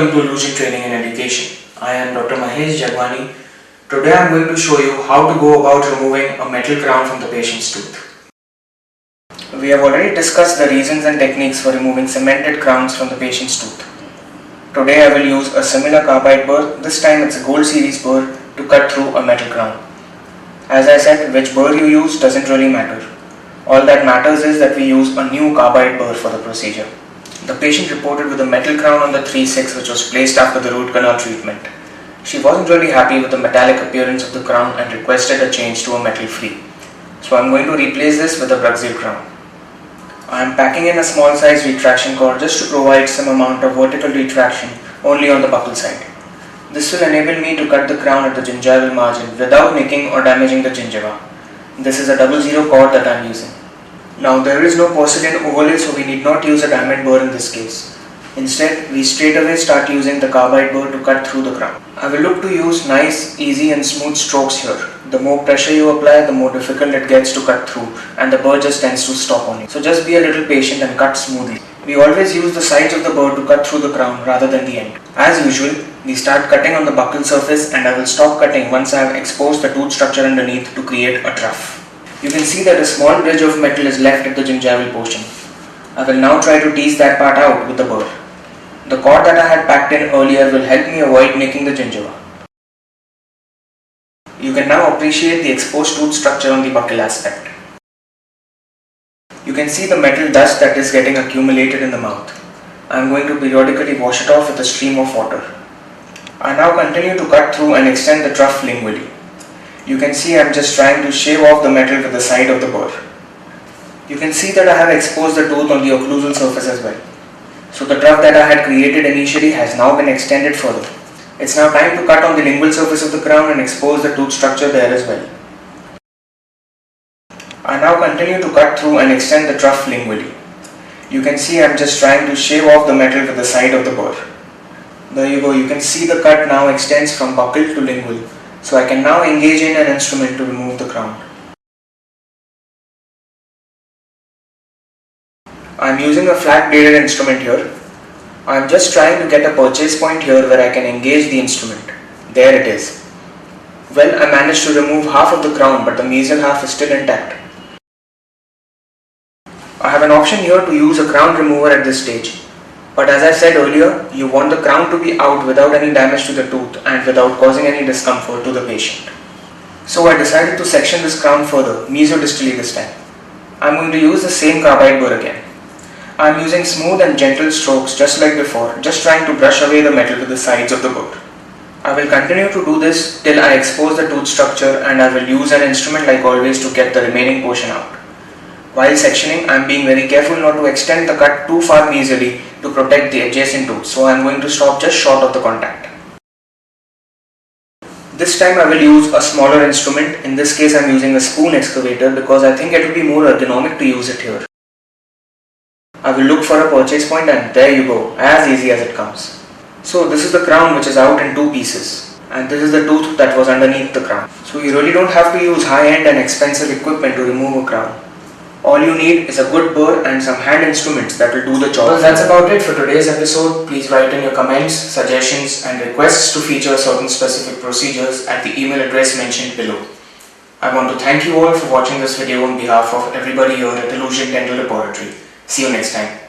Welcome to Illusion Training and Education. I am Dr. Mahesh Jagwani. Today I am going to show you how to go about removing a metal crown from the patient's tooth. We have already discussed the reasons and techniques for removing cemented crowns from the patient's tooth. Today I will use a similar carbide burr. This time it's a gold series burr to cut through a metal crown. As I said, which burr you use doesn't really matter. All that matters is that we use a new carbide burr for the procedure. The patient reported with a metal crown on the 3/6 which was placed after the root canal treatment. She wasn't really happy with the metallic appearance of the crown and requested a change to a metal free. So I'm going to replace this with a Brazil crown. I am packing in a small size retraction cord just to provide some amount of vertical retraction only on the buccal side. This will enable me to cut the crown at the gingival margin without nicking or damaging the gingiva. This is a 00 cord that I am using. Now there is no porcelain overlay, so we need not use a diamond burr in this case. Instead, we straight away start using the carbide burr to cut through the crown. I will look to use nice, easy and smooth strokes here. The more pressure you apply, the more difficult it gets to cut through and the burr just tends to stop on you. So just be a little patient and cut smoothly. We always use the sides of the burr to cut through the crown rather than the end. As usual, we start cutting on the buccal surface and I will stop cutting once I have exposed the tooth structure underneath to create a trough. You can see that a small bridge of metal is left at the gingival portion. I will now try to tease that part out with the burr. The cord that I had packed in earlier will help me avoid nicking the gingiva. You can now appreciate the exposed tooth structure on the buccal aspect. You can see the metal dust that is getting accumulated in the mouth. I am going to periodically wash it off with a stream of water. I now continue to cut through and extend the trough lingually. You can see I am just trying to shave off the metal with the side of the burr. You can see that I have exposed the tooth on the occlusal surface as well. So the trough that I had created initially has now been extended further. It's now time to cut on the lingual surface of the crown and expose the tooth structure there as well. I now continue to cut through and extend the trough lingually. You can see I am just trying to shave off the metal with the side of the burr. There you go, you can see the cut now extends from buccal to lingual. So I can now engage in an instrument to remove the crown. I am using a flat bladed instrument here. I am just trying to get a purchase point here where I can engage the instrument. There it is. Well, I managed to remove half of the crown, but the mesial half is still intact. I have an option here to use a crown remover at this stage. But as I said earlier, you want the crown to be out without any damage to the tooth and without causing any discomfort to the patient. So I decided to section this crown further, mesodistally this time. I am going to use the same carbide burr again. I am using smooth and gentle strokes just like before, just trying to brush away the metal with the sides of the burr. I will continue to do this till I expose the tooth structure and I will use an instrument like always to get the remaining portion out. While sectioning, I am being very careful not to extend the cut too far mesially to protect the adjacent tooth, so I am going to stop just short of the contact. This time I will use a smaller instrument. In this case I am using a spoon excavator because I think it will be more ergonomic to use it here. I will look for a purchase point and there you go, as easy as it comes. So this is the crown which is out in two pieces and this is the tooth that was underneath the crown. So you really don't have to use high-end and expensive equipment to remove a crown. All you need is a good burr and some hand instruments that will do the job. Well, that's about it for today's episode. Please write in your comments, suggestions and requests to feature certain specific procedures at the email address mentioned below. I want to thank you all for watching this video on behalf of everybody here at Illusion Dental Laboratory. See you next time.